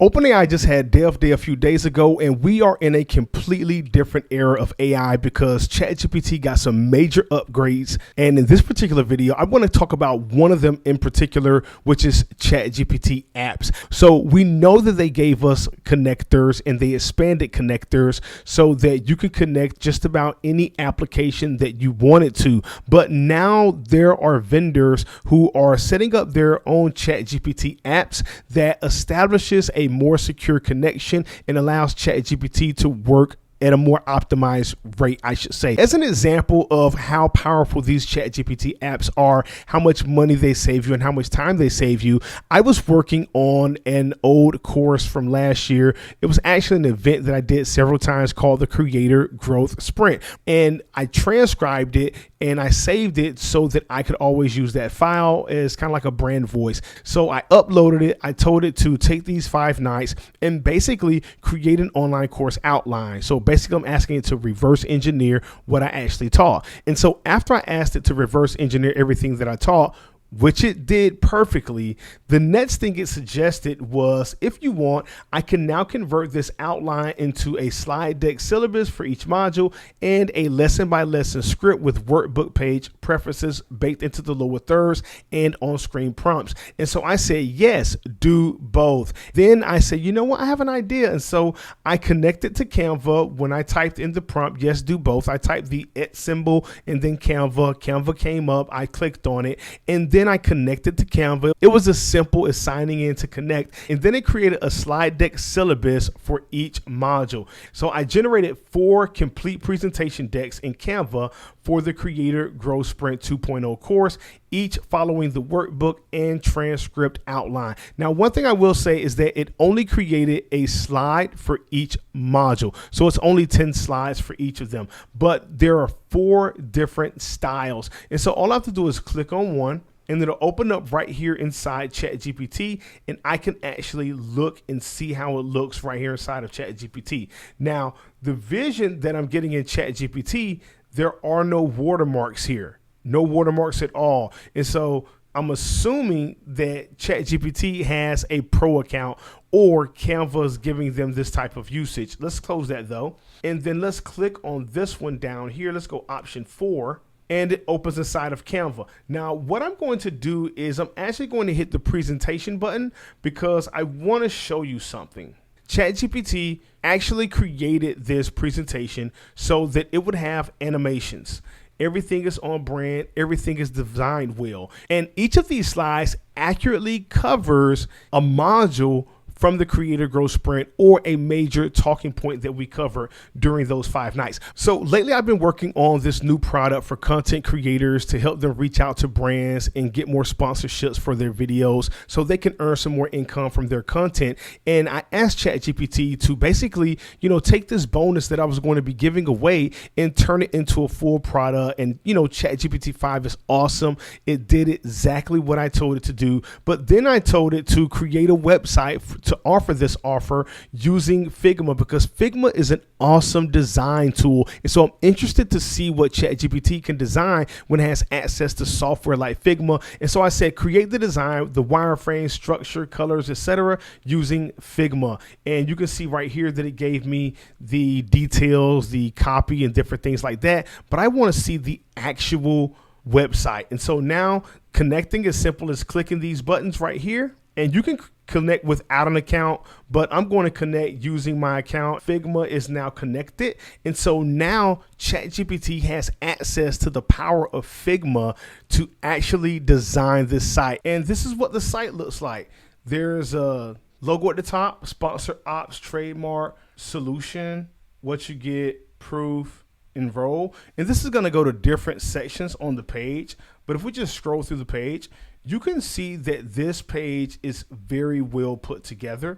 OpenAI just had Dev Day a few days ago, and we are in a completely different era of AI because ChatGPT got some major upgrades. And in this particular video, I want to talk about one of them in particular, which is ChatGPT apps. So we know that they gave us connectors and they expanded connectors so that you can connect just about any application that you wanted to. But now there are vendors who are setting up their own ChatGPT apps that establishes a more secure connection and allows ChatGPT to work at a more optimized rate, I should say. As an example of how powerful these ChatGPT apps are, how much money they save you and how much time they save you, I was working on an old course from last year. It was actually an event that I did several times called the Creator Growth Sprint. And I transcribed it and I saved it so that I could always use that file as kind of like a brand voice. So I uploaded it. I told it to take these 5 nights and basically create an online course outline. So basically, I'm asking it to reverse engineer what I actually taught. And so after I asked it to reverse engineer everything that I taught, which it did perfectly, the next thing it suggested was, if you want, I can now convert this outline into a slide deck syllabus for each module and a lesson by lesson script with workbook page preferences baked into the lower thirds and on-screen prompts. And so I said, yes, do both. Then I said, you know what, I have an idea. And so I connected to Canva. When I typed in the prompt, yes, do both, I typed the @ symbol and then Canva came up. I clicked on it and then I connected to Canva. It was as simple as signing in to connect. And then it created a slide deck syllabus for each module. So I generated 4 complete presentation decks in Canva for the Creator Growth Sprint 2.0 course, each following the workbook and transcript outline. Now, one thing I will say is that it only created a slide for each module. So it's only 10 slides for each of them, but there are 4 different styles. And so all I have to do is click on one, and it'll open up right here inside ChatGPT, and I can actually look and see how it looks right here inside of ChatGPT. Now, the vision that I'm getting in ChatGPT, there are no watermarks here, no watermarks at all. And so I'm assuming that ChatGPT has a pro account or Canva is giving them this type of usage. Let's close that though. And then let's click on this one down here. Let's go option 4. And it opens inside of Canva. Now, what I'm going to do is I'm actually going to hit the presentation button because I want to show you something. ChatGPT actually created this presentation so that it would have animations. Everything is on brand. Everything is designed well. And each of these slides accurately covers a module from the Creator Growth Sprint or a major talking point that we cover during those 5 nights. So lately I've been working on this new product for content creators to help them reach out to brands and get more sponsorships for their videos so they can earn some more income from their content. And I asked ChatGPT to basically, take this bonus that I was going to be giving away and turn it into a full product. And, ChatGPT 5 is awesome. It did exactly what I told it to do. But then I told it to create a website to offer this offer using Figma because Figma is an awesome design tool. And so I'm interested to see what ChatGPT can design when it has access to software like Figma. And so I said, create the design, the wireframe, structure, colors, etc. using Figma. And you can see right here that it gave me the details, the copy and different things like that. But I want to see the actual website. And so now connecting is simple as clicking these buttons right here. And you can connect without an account, but I'm going to connect using my account. Figma is now connected. And so now ChatGPT has access to the power of Figma to actually design this site. And this is what the site looks like. There's a logo at the top, sponsor ops, trademark, solution, what you get, proof, enroll. And this is going to go to different sections on the page. But if we just scroll through the page, you can see that this page is very well put together.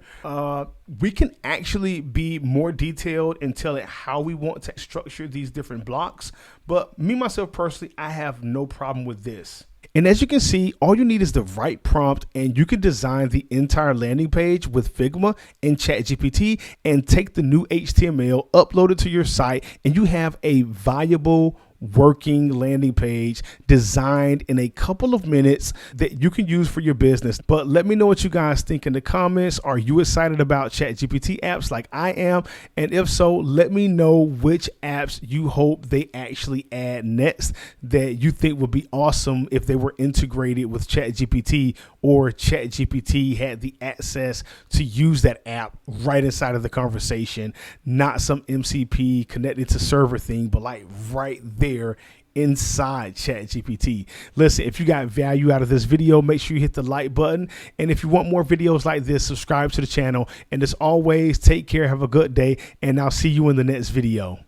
We can actually be more detailed and tell it how we want to structure these different blocks. But me, myself personally, I have no problem with this. And as you can see, all you need is the right prompt and you can design the entire landing page with Figma and ChatGPT and take the new HTML, upload it to your site, and you have a valuable working landing page designed in a couple of minutes that you can use for your business. But let me know what you guys think in the comments. Are you excited about ChatGPT apps like I am? And if so, let me know which apps you hope they actually add next that you think would be awesome if they were integrated with ChatGPT, or ChatGPT had the access to use that app right inside of the conversation, not some MCP connected to server thing, but like right there inside ChatGPT. Listen, if you got value out of this video, make sure you hit the like button. And if you want more videos like this, subscribe to the channel. And as always, take care, have a good day, and I'll see you in the next video.